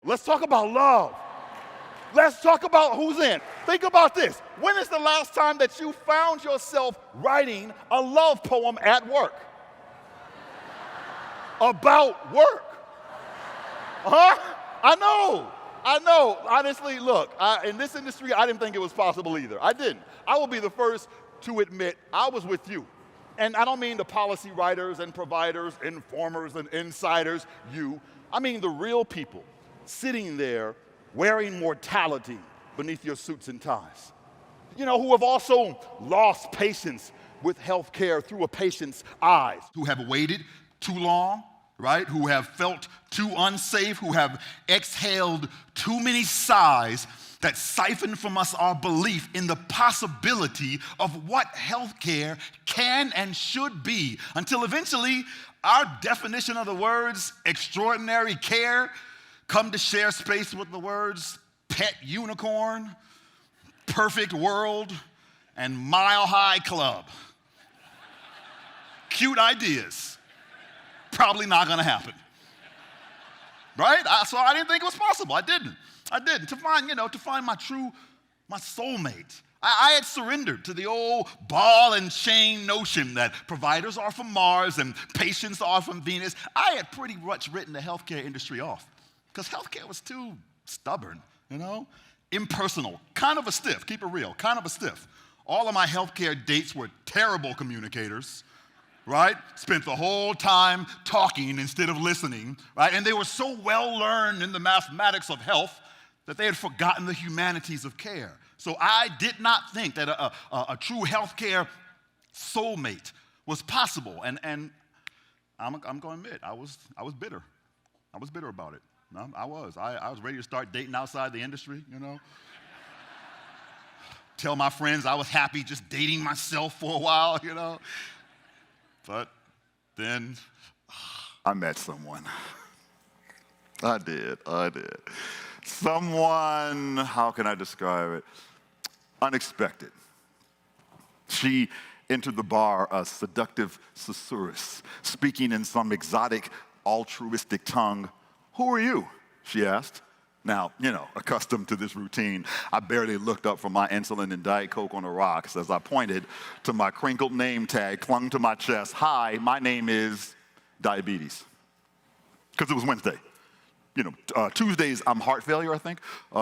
Let's talk about love. Let's talk about who's in. Think about this. When is the last time that you found yourself writing a love poem at work? About work? Huh? I know. Honestly, look, in this industry, I didn't think it was possible either. I didn't. I will be the first to admit I was with you. And I don't mean the policy writers and providers, informers and insiders, you. I mean the real people sitting there wearing mortality beneath your suits and ties. You know, who have also lost patience with healthcare through a patient's eyes. Who have waited too long, right? Who have felt too unsafe, who have exhaled too many sighs that siphon from us our belief in the possibility of what healthcare can and should be, until eventually our definition of the words extraordinary care come to share space with the words pet unicorn, perfect world, and mile high club. Cute ideas. Probably not gonna happen. Right? So I didn't think it was possible. I didn't. To find my soulmate. I had surrendered to the old ball and chain notion that providers are from Mars and patients are from Venus. I had pretty much written the healthcare industry off because healthcare was too stubborn, impersonal, kind of a stiff, keep it real, kind of a stiff. All of my healthcare dates were terrible communicators, right? Spent the whole time talking instead of listening, right? And they were so well learned in the mathematics of health that they had forgotten the humanities of care. So I did not think that a true healthcare soulmate was possible. And I'm going to admit, I was bitter. I was bitter about it. No, I was ready to start dating outside the industry, Tell my friends I was happy just dating myself for a while, But then I met someone. I did. Someone, how can I describe it? Unexpected. She entered the bar a seductive susurrus, speaking in some exotic, altruistic tongue. "Who are you?" she asked. Now, accustomed to this routine, I barely looked up from my insulin and Diet Coke on the rocks as I pointed to my crinkled name tag clung to my chest. "Hi, my name is Diabetes." Because it was Wednesday. Tuesdays, I'm heart failure, I think.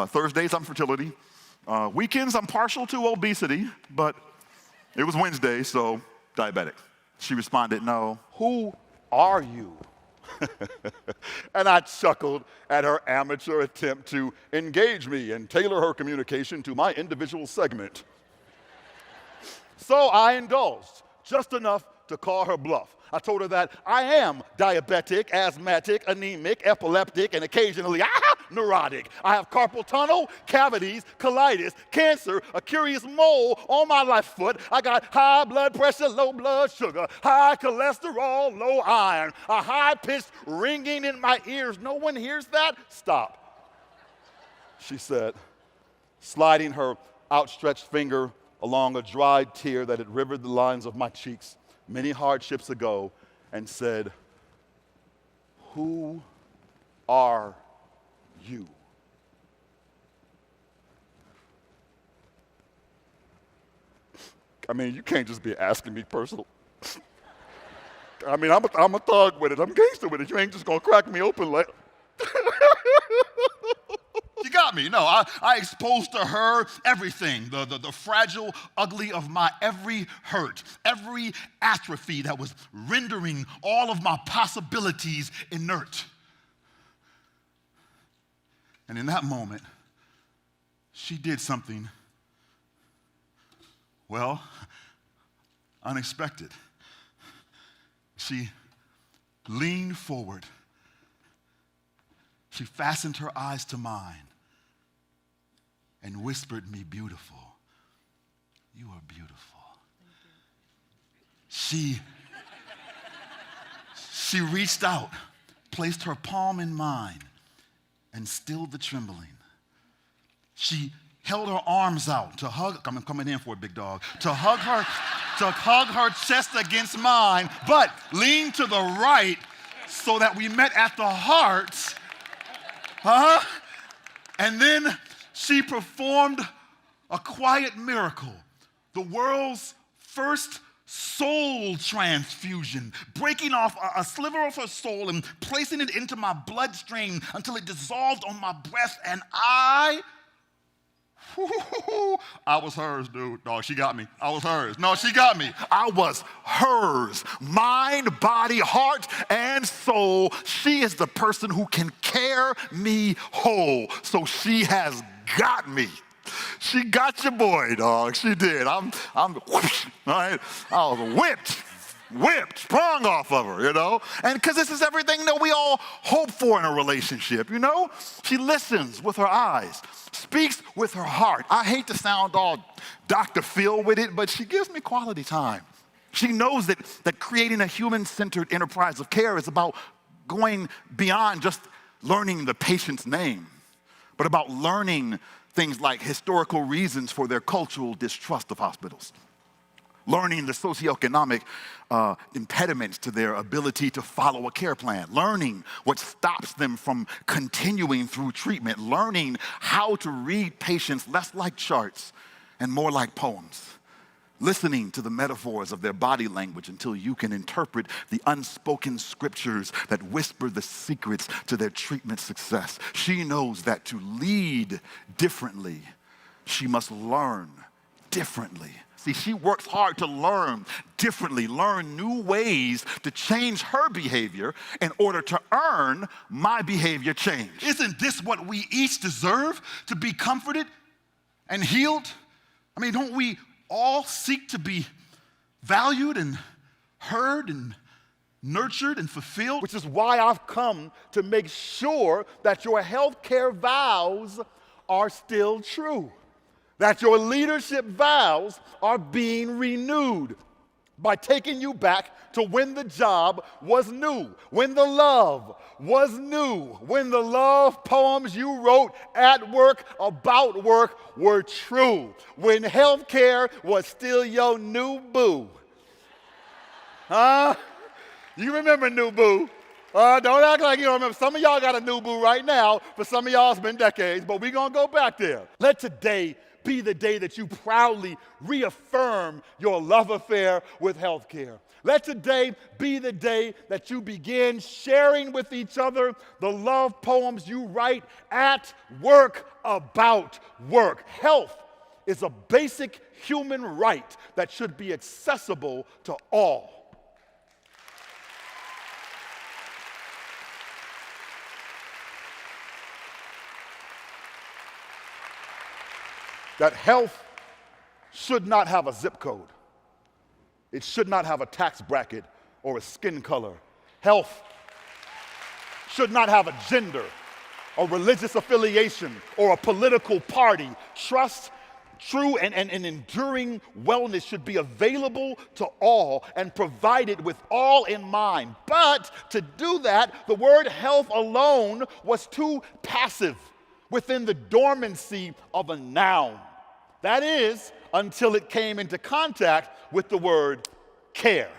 Thursdays, I'm fertility. Weekends, I'm partial to obesity, but it was Wednesday, so diabetic. She responded, "No." "Who are you?" And I chuckled at her amateur attempt to engage me and tailor her communication to my individual segment. So I indulged, just enough to call her bluff. I told her that I am diabetic, asthmatic, anemic, epileptic, and occasionally neurotic. I have carpal tunnel, cavities, colitis, cancer, a curious mole on my left foot. I got high blood pressure, low blood sugar, high cholesterol, low iron, a high-pitched ringing in my ears. "No one hears that?" "Stop," she said, sliding her outstretched finger along a dried tear that had rivered the lines of my cheeks many hardships ago, and said, "Who are you?" You can't just be asking me personal. I'm a thug with it. I'm gangster with it. You ain't just gonna crack me open like. You got me. No, I exposed to her everything, the fragile, ugly of my every hurt, every atrophy that was rendering all of my possibilities inert. And in that moment, she did something, unexpected. She leaned forward. She fastened her eyes to mine and whispered me, "Beautiful. You are beautiful." She reached out, placed her palm in mine, and stilled the trembling. She held her arms out to hug, I'm coming in for it, big dog, to hug her chest against mine, but leaned to the right so that we met at the heart Huh? And then she performed a quiet miracle, the world's first soul transfusion, breaking off a sliver of her soul and placing it into my bloodstream until it dissolved on my breast, and I was hers, dude. No, she got me. I was hers. No, she got me. I was hers. Mind, body, heart, and soul. She is the person who can care me whole. So she has got me. She got your boy, dog. She did. I'm whoosh, all right? I was whipped, sprung off of her, you know? And because this is everything that we all hope for in a relationship, you know? She listens with her eyes, speaks with her heart. I hate to sound all Dr. Phil with it, but she gives me quality time. She knows that creating a human-centered enterprise of care is about going beyond just learning the patient's name, but about learning things like historical reasons for their cultural distrust of hospitals, learning the socioeconomic impediments to their ability to follow a care plan, learning what stops them from continuing through treatment, learning how to read patients less like charts and more like poems, listening to the metaphors of their body language until you can interpret the unspoken scriptures that whisper the secrets to their treatment success. She knows that to lead differently, she must learn differently. See, she works hard to learn differently, learn new ways to change her behavior in order to earn my behavior change. Isn't this what we each deserve, to be comforted and healed? I mean, don't we all seek to be valued and heard and nurtured and fulfilled? Which is why I've come to make sure that your healthcare vows are still true, that your leadership vows are being renewed by taking you back to when the job was new, when the love was new, when the love poems you wrote at work about work were true, when healthcare was still your new boo. Huh? You remember new boo. Don't act like you don't remember. Some of y'all got a new boo right now. For some of y'all, it's been decades, but we're going to go back there. Let today be the day that you proudly reaffirm your love affair with healthcare. Let today be the day that you begin sharing with each other the love poems you write at work about work. Health is a basic human right that should be accessible to all. That health should not have a zip code. It should not have a tax bracket or a skin color. Health should not have a gender, a religious affiliation, or a political party. Trust, true and enduring wellness should be available to all and provided with all in mind. But to do that, the word health alone was too passive within the dormancy of a noun. That is, until it came into contact with the word care.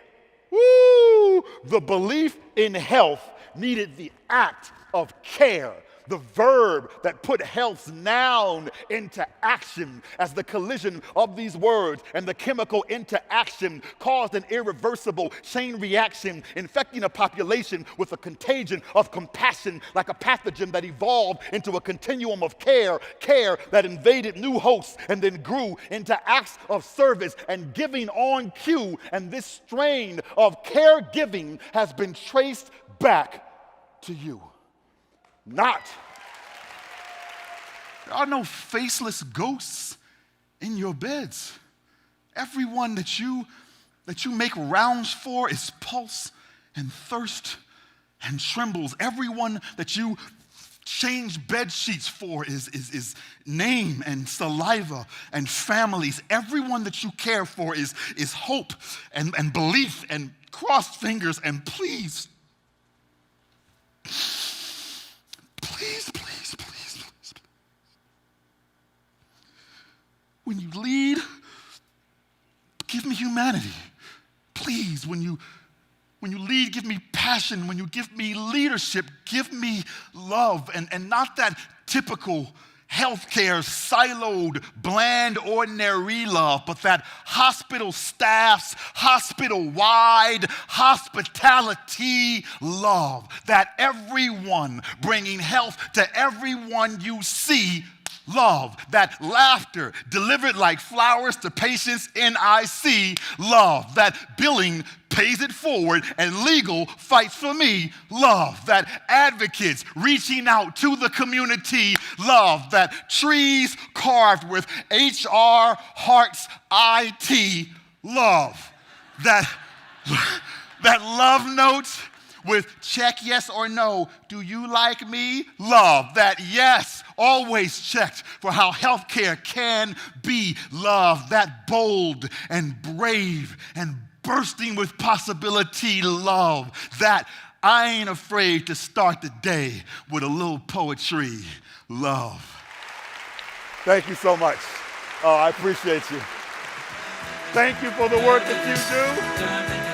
Woo! The belief in health needed the act of care, the verb that put health's noun into action, as the collision of these words and the chemical interaction caused an irreversible chain reaction, infecting a population with a contagion of compassion, like a pathogen that evolved into a continuum of care that invaded new hosts and then grew into acts of service and giving on cue. And this strain of caregiving has been traced back to you. There are no faceless ghosts in your beds. Everyone that you make rounds for is pulse and thirst and trembles. Everyone that you change bed sheets for is name and saliva and families. Everyone that you care for is hope and belief and crossed fingers and please. Please. When you lead, give me humanity. Please, when you lead, give me passion. passion, when you give me leadership, give me love, and not that typical healthcare siloed, bland, ordinary love, but that hospital staff's hospital-wide hospitality love, that everyone bringing health to everyone you see love, that laughter delivered like flowers to patients in IC love, that billing pays it forward and legal fights for me love, that advocates reaching out to the community love, that trees carved with HR, hearts, IT love, that love notes with check yes or no, do you like me? Love, that yes, always checked for how healthcare can be. Love, that bold and brave and bursting with possibility. Love, that I ain't afraid to start the day with a little poetry. Love. Thank you so much. Oh, I appreciate you. Thank you for the work that you do.